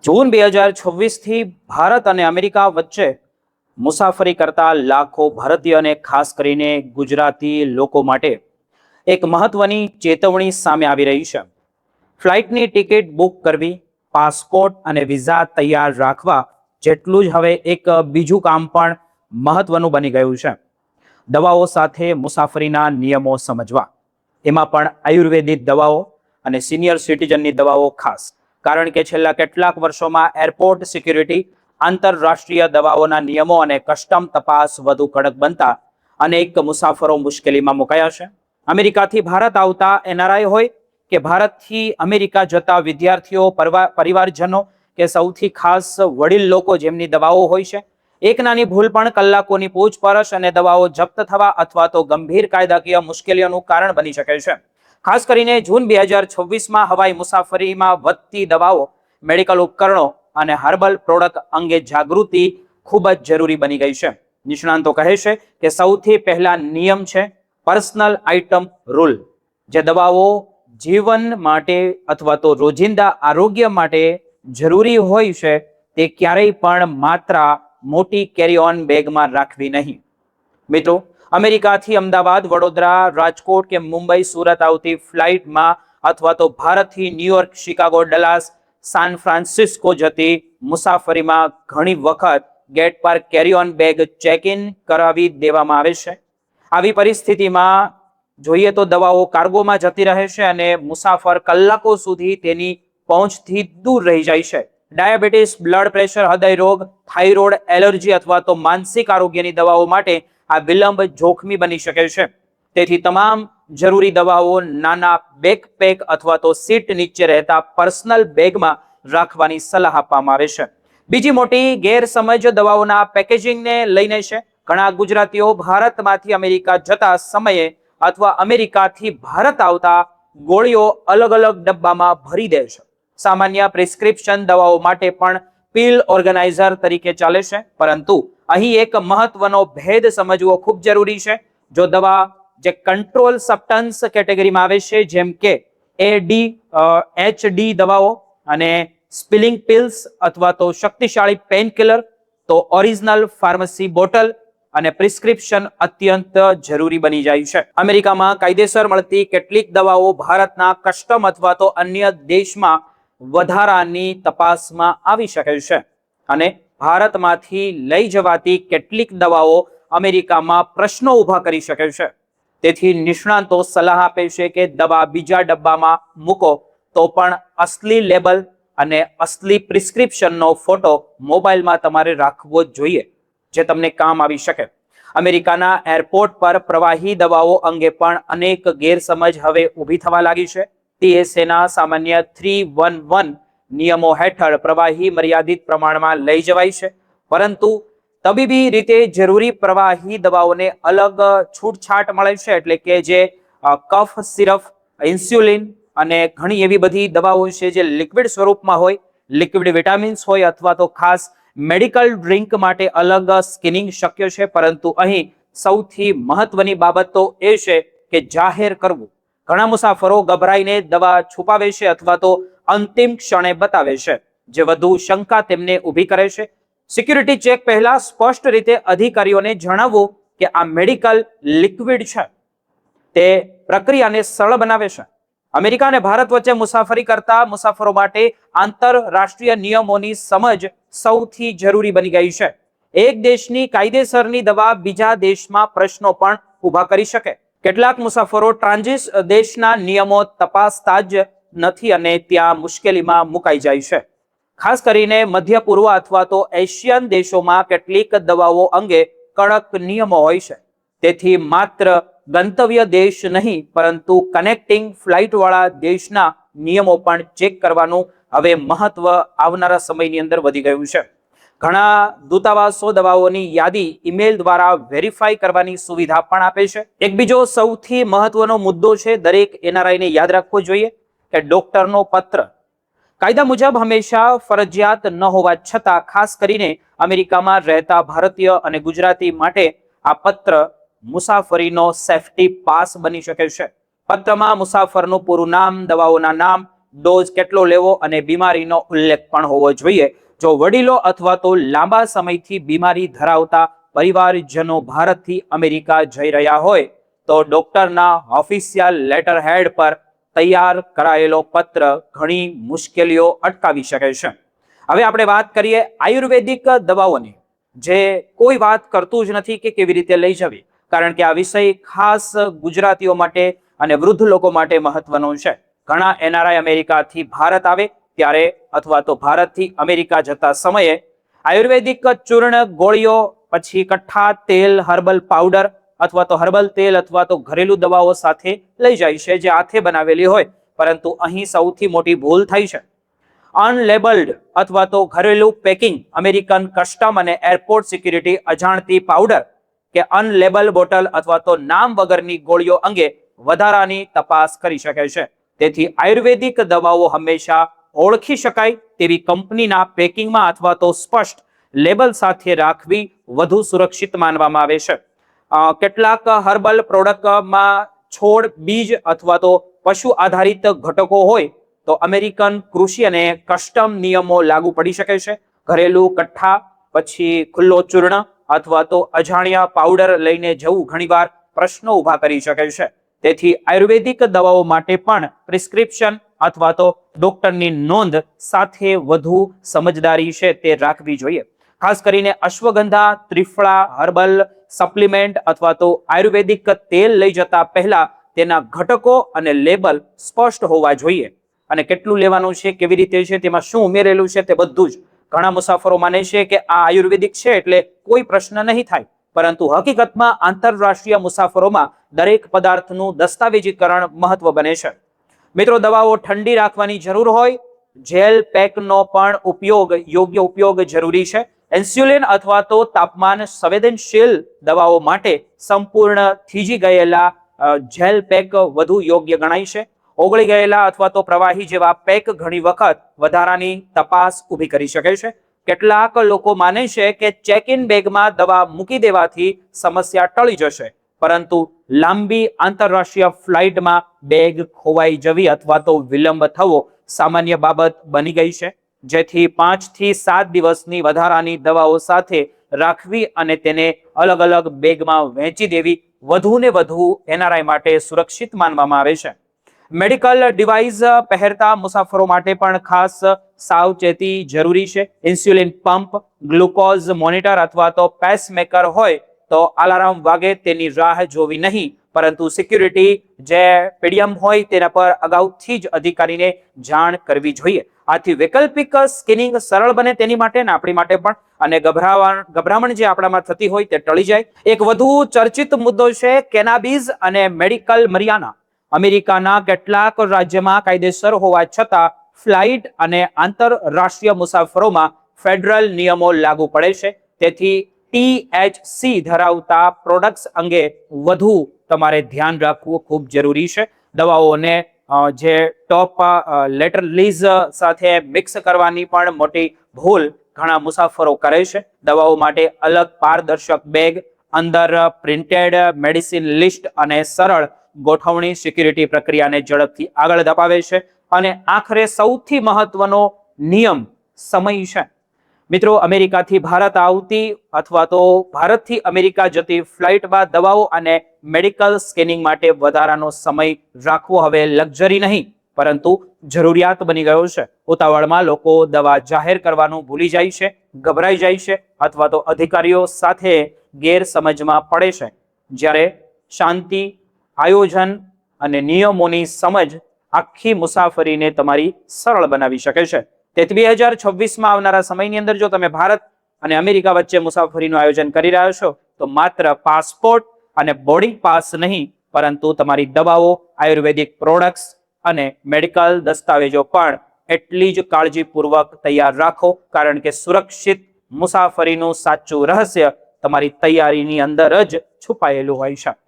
જૂન 2026 થી ભારત અને અમેરિકા વચ્ચે મુસાફરી કરતા લાખો ભારતીય અને ખાસ કરીને ગુજરાતી લોકો માટે એક મહત્વની ચેતવણી સામે આવી રહી છે। ફ્લાઇટની ટિકિટ બુક કરવી, પાસપોર્ટ અને વિઝા તૈયાર રાખવા જેટલું જ હવે એક બીજું કામ પણ મહત્વનું બની ગયું છે। દવાઓ સાથે મુસાફરીના નિયમો સમજવા, એમાં પણ આયુર્વેદિક દવાઓ અને સિનિયર સિટીઝનની દવાઓ ખાસ, કારણ કે છેલ્લા કેટલાક વર્ષોમાં એરપોર્ટ સિક્યુરિટી, આંતરરાષ્ટ્રીય દવાઓના નિયમો અને કસ્ટમ તપાસ વધુ કડક બનતા અનેક મુસાફરો મુશ્કેલીમાં મુકાયા છે। અમેરિકાથી ભારત આવતા એનઆરઆઈ હોય કે ભારતથી અમેરિકા જતા વિદ્યાર્થીઓ, પરિવારજનો કે સૌથી ખાસ વડીલ લોકો જેમની દવાઓ હોય છે, એક નાની ભૂલ પણ કલાકોની પૂછપરછ અને દવાઓ જપ્ત થવા અથવા તો ગંભીર કાયદાકીય મુશ્કેલીઓનું કારણ બની શકે છે। ખાસ કરીને જૂન 2026માં હવાઈ મુસાફરીમાં વધતી દવાઓ, મેડિકલ ઉપકરણો અને હર્બલ પ્રોડક્ટ અંગે જાગૃતિ ખૂબ જ જરૂરી બની ગઈ છે। નિષ્ણાંતો કહે છે કે સૌથી પહેલા નિયમ છે પર્સનલ આઇટમ રૂલ। જે દવાઓ જીવન માટે અથવા તો રોજિંદા આરોગ્ય માટે જરૂરી હોય છે તે ક્યારેય પણ માત્ર મોટી કેરી ઓન બેગમાં રાખવી નહીં। મિત્રો, અમેરિકાથી અમદાવાદ, વડોદરા, રાજકોટ કે મુંબઈ, સુરત આવતી ફ્લાઇટમાં અથવા તો ભારતથી New York, Chicago, Dallas, San Francisco જતી મુસાફરીમાં ઘણી વખત ગેટ પર કેરી ઓન બેગ ચેક ઇન કરાવી દેવામાં આવે છે। આવી પરિસ્થિતિમાં જોઈએ તો દવાઓ કાર્ગોમાં જતી રહે છે અને મુસાફર કલાકો સુધી તેની પહોંચથી દૂર રહી જાય છે। ડાયાબિટીસ, બ્લડ પ્રેશર, હૃદય રોગ, થાઇરોઇડ, એલર્જી અથવા તો માનસિક આરોગ્યની દવાઓ માટે આ વિલંબ જોખમી બની શકે છે। તેથી તમામ જરૂરી દવાઓ નાના બેકપેક અથવા તો સીટ નીચે રહેતા પર્સનલ બેગમાં રાખવાની સલાહ આપવામાં આવે છે। બીજી મોટી ગેરસમજ દવાઓના પેકેજિંગને લઈને છે। ઘણા ગુજરાતીઓ ભારતમાંથી અમેરિકા જતા સમયે અથવા અમેરિકાથી ભારત આવતા ગોળીઓ અલગ અલગ ડબ્બામાં ભરી દે છે। સામાન્ય પ્રિસ્ક્રિપ્શન દવાઓ માટે પણ પિલ ઓર્ગેનાઇઝર તરીકે ચાલે છે, પરંતુ અહીં એક મહત્વનો ભેદ સમજવો ખૂબ જરૂરી છે। જો દવા જે કંટ્રોલ સબસ્ટન્સ કેટેગરીમાં આવે છે, જેમ કે એડી દવાઓ અને સ્પિલિંગ પિલ્સ અથવા તો શક્તિશાળી પેન કિલર, તો ઓરિજિનલ ફાર્મસી બોટલ અને પ્રિસ્ક્રિપ્શન અત્યંત જરૂરી બની જાય છે। અમેરિકામાં કાયદેસર મળતી કેટલીક દવાઓ ભારતના કસ્ટમ અથવા તો અન્ય દેશમાં વધારાની તપાસમાં આવી શકે છે અને ભારતમાંથી લઈ જવાતી કેટલીક દવાઓ અમેરિકામાં પ્રશ્નો ઊભા કરી શકે છે। તેથી નિષ્ણાંતો સલાહ આપે છે કે દવા બીજા ડબ્બામાં મૂકો તો પણ અસલી લેબલ અને અસલી પ્રિસ્ક્રિપ્શનનો ફોટો મોબાઈલમાં તમારે રાખવો જ જોઈએ, જે તમને કામ આવી શકે। અમેરિકાના એરપોર્ટ પર પ્રવાહી દવાઓ અંગે પણ અનેક ગેરસમજ હવે ઊભી થવા લાગી છે। TSAના સામાન્ય 311 નિયમો હેઠળ પ્રવાહી મર્યાદિત પ્રમાણમાં લઈ જવાય છે, પરંતુ તબીબી રીતે જરૂરી પ્રવાહી દવાઓને અલગ છૂટછાટ મળે છે। એટલે કે જે કફ સિરપ, ઇન્સ્યુલિન અને ઘણી એવી બધી દવાઓ છે જે લિક્વિડ સ્વરૂપમાં હોય, લિક્વિડ વિટામિન્સ હોય અથવા તો ખાસ મેડિકલ ડ્રિંક માટે અલગ સ્કિનિંગ શક્ય છે। પરંતુ અહીં સૌથી મહત્વની બાબત તો એ છે કે જાહેર કરવું। ઘણા મુસાફરો ગભરાઈને દવા છુપાવે છે અથવા તો અંતિમ ક્ષણે બતાવે છે, જે વધુ શંકા તેમને ઊભી કરે છે। સિક્યુરિટી ચેક પહેલા સ્પષ્ટ રીતે અધિકારીઓને જણાવવું કે આ મેડિકલ લિક્વિડ છે, તે પ્રક્રિયાને સરળ બનાવે છે। અમેરિકા અને ભારત વચ્ચે મુસાફરી કરતા મુસાફરો માટે આંતરરાષ્ટ્રીય નિયમોની સમજ સૌથી જરૂરી બની ગઈ છે। એક દેશની કાયદેસરની દવા બીજા દેશમાં પ્રશ્નો પણ ઊભા કરી શકે। કેટલાક મુસાફરો ટ્રાન્ઝિટ દેશના નિયમો તપાસતા જ નથી અને ત્યાં મુશ્કેલીમાં મુકાઈ જાય છે। ખાસ કરીને મધ્ય પૂર્વ અથવા તો એશિયન દેશોમાં કેટલીક દવાઓ અંગે કડક નિયમો હોય છે। તેથી માત્ર ગંતવ્ય દેશ નહીં, પરંતુ કનેક્ટિંગ ફ્લાઇટ વાળા દેશના નિયમો પણ ચેક કરવાનું હવે મહત્વ આવનારા સમયની અંદર વધી ગયું છે। ઘણા દૂતાવાસો દવાઓની યાદી ઈમેલ દ્વારા વેરીફાઈ કરવાની સુવિધા પણ આપે છે। એક બીજો સૌથી મહત્વનો મુદ્દો છે, દરેક એનઆરઆઈને યાદ રાખવો જોઈએ કે ડોક્ટરનો પત્ર કાયદા મુજબ હંમેશા ફરજિયાત ન હોવા છતાં ખાસ કરીને અમેરિકામાં રહેતા ભારતીય અને ગુજરાતી માટે આ પત્ર મુસાફરીનો સેફટી પાસ બની શકે છે। પત્રમાં મુસાફરનું પૂરું નામ, દવાઓના નામ, ડોઝ કેટલો લેવો અને બીમારીનો ઉલ્લેખ પણ હોવો જોઈએ. જો વડીલો અથવા તો લાંબા સમયથી બીમારી ધરાવતા પરિવારજનો ભારતથી અમેરિકા જઈ રહ્યા હોય તો ડોક્ટરના ઓફિશિયલ લેટર હેડ પર તૈયાર કરાયેલો પત્ર ઘણી મુશ્કેલીઓ અટકાવી શકે છે. હવે આપણે વાત કરીએ આયુર્વેદિક દવાઓની, જે કોઈ વાત કરતું જ નથી કે કેવી રીતે લઈ જવી, કારણ કે આ વિષય ખાસ ગુજરાતીઓ માટે અને વૃદ્ધ લોકો માટે મહત્વનો છે. ઘણા એનઆરઆઈ અમેરિકાથી ભારત આવે ત્યારે અથવા તો ભારતથી અમેરિકા જતા સમયે આયુર્વેદિક ચૂર્ણ, ગોળીઓ, પછી કઠ્ઠા, તેલ, હર્બલ પાવડર અથવા તો હર્બલ તેલ અથવા તો ઘરેલું દવાઓ સાથે લઈ જાય છે, જે હાથે બનાવેલી હોય. પરંતુ અહીં સૌથી મોટી ભૂલ થઈ છે. અનલેબલ્ડ અથવા તો ઘરેલું પેકિંગ, અમેરિકન કસ્ટમ અને એરપોર્ટ સિક્યુરિટી અજાણતી પાવડર કે અનલેબલ બોટલ અથવા તો નામ વગરની ગોળીઓ અંગે વધારાની તપાસ કરી શકે છે. તેથી આયુર્વેદિક દવાઓ હંમેશા ઓળખી શકાય તેવી કંપનીના પેકિંગમાં અથવા તો સ્પષ્ટ લેબલ સાથે રાખવી વધુ સુરક્ષિત માનવામાં આવે છે. કેટલાક હર્બલ પ્રોડક્ટમાં છોડ, બીજ અથવા તો પશુ આધારિત ઘટકો હોય તો અમેરિકન કૃષિ અને કસ્ટમ નિયમો લાગુ પડી શકે છે. ઘરેલું કઠ્ઠા, પછી ખુલ્લો ચૂર્ણ અથવા તો અજાણ્યા પાવડર લઈને જવું ઘણીવાર પ્રશ્નો ઊભા કરી શકે છે. તેથી આયુર્વેદિક દવાઓ માટે પણ પ્રિસ્ક્રિપ્શન અથવા તો ડોક્ટરની નોંધ સાથે વધુ સમજદારી છે તે રાખવી જોઈએ. ખાસ કરીને અશ્વગંધા, ત્રિફળા, હર્બલ સપ્લિમેન્ટ અથવા તો આયુર્વેદિક તેલ લઈ જતા પહેલા તેના ઘટકો અને લેબલ સ્પષ્ટ હોવા જોઈએ, અને કેટલું લેવાનું છે, કેવી રીતે છે, તેમાં શું ઉમેરેલું છે તે બધું જ. ઘણા મુસાફરો માને છે કે આ આયુર્વેદિક છે એટલે કોઈ પ્રશ્ન નહીં થાય, પરંતુ હકીકતમાં આંતરરાષ્ટ્રીય મુસાફરોમાં દરેક પદાર્થનું દસ્તાવેજીકરણ મહત્વ બને છે. મિત્રો, દવાઓ ઠંડી રાખવાની જરૂર હોય, જેલ પેકનો પણ યોગ્ય ઉપયોગ જરૂરી છે. ઇન્સ્યુલિન અથવા તો તાપમાન સંવેદનશીલ દવાઓ માટે સંપૂર્ણ થીજી ગયેલા જેલ પેક વધુ યોગ્ય ગણાય છે. ઓગળી ગયેલા અથવા તો પ્રવાહી જેવા પેક ઘણી વખત વધારાની તપાસ ઊભી કરી શકે છે. કેટલાક લોકો માને છે કે ચેક ઇન બેગમાં દવા મૂકી દેવાથી સમસ્યા ટળી જશે, પરંતુ લાંબી આંતરરાષ્ટ્રીય ફ્લાઇટમાં બેગ ખોવાઈ જવી અથવા તો વિલંબ થવો સામાન્ય બાબત બની ગઈ છે. જેથી 5 થી 7 દિવસની વધારાની દવાઓ સાથે રાખવી અને તેને અલગ અલગ બેગમાં વહેંચી દેવી વધુ ને વધુ એનઆરઆઈ માટે સુરક્ષિત માનવામાં આવે છે. મેડિકલ ડિવાઇસ પહેરતા મુસાફરો માટે પણ ખાસ સાવચેતી જરૂરી છે. ઇન્સ્યુલિન પંપ, ગ્લુકોઝ મોનિટર અથવા તો પેસમેકર હોય તો અલાર્મ વાગે તેની રાહ જોવી નહીં, પરંતુ સિક્યુરિટી જે પીડીએમ હોય તેના પર અગાઉથી જ અધિકારીને જાણ કરવી જોઈએ. આથી વૈકલ્પિક સ્કેનિંગ સરળ બને તેની માટે ને આપણી માટે પણ, અને ગભરામણ જે આપણામાં થતી હોય તે ટળી જાય. એક વધુ ચર્ચિત મુદ્દો છે કેનાબીઝ અને મેડિકલ મરિયાના. અમેરિકાના કેટલાક રાજ્યમાં કાયદેસર હોવા છતાં ફ્લાઇટ અને આંતરરાષ્ટ્રીય મુસાફરોમાં ફેડરલ નિયમો લાગુ પડે છે. તેથી THC ધરાવતા પ્રોડક્ટ્સ અંગે વધુ તમારે ધ્યાન રાખવું ખૂબ જરૂરી છે. દવાઓને જે ટોપ લેટર લીઝ સાથે મિક્સ કરવાની પણ મોટી ભૂલ ઘણા મુસાફરો કરે છે. દવાઓ માટે અલગ પારદર્શક બેગ, અંદર પ્રિન્ટેડ મેડિસિન લિસ્ટ અને સરળ ગોઠવણી સિક્યુરિટી પ્રક્રિયાને ઝડપથી આગળ ધપાવે છે. અને આખરે સૌથી મહત્વનો નિયમ સમય છે. મિત્રો, અમેરિકાથી ભારત આવતી અથવા તો ભારતથી અમેરિકા જતી ફ્લાઇટમાં દવાઓ અને મેડિકલ સ્કેનિંગ માટે વધારાનો સમય રાખવો હવે લક્ઝરી નહીં, પરંતુ જરૂરિયાત બની ગયો છે. ઉતાવળમાં લોકો દવા જાહેર કરવાનું ભૂલી જાય છે, ગભરાઈ જાય છે અથવા તો અધિકારીઓ સાથે ગેરસમજમાં પડે છે, જ્યારે શાંતિ, આયોજન અને નિયમોની સમજ આખી મુસાફરીને તમારી સરળ બનાવી શકે છે. તેથી 2026માં આવનારા સમયની અંદર જો તમે ભારત અને અમેરિકા વચ્ચે મુસાફરીનું આયોજન કરી રહ્યા છો તો માત્ર પાસપોર્ટ અને બોર્ડિંગ પાસ નહીં, પરંતુ તમારી દવાઓ, આયુર્વેદિક પ્રોડક્ટ્સ અને મેડિકલ દસ્તાવેજો પણ એટલી જ કાળજીપૂર્વક તૈયાર રાખો, કારણ કે સુરક્ષિત મુસાફરીનું સાચું રહસ્ય તમારી તૈયારીની અંદર જ છુપાયેલું હોય છે.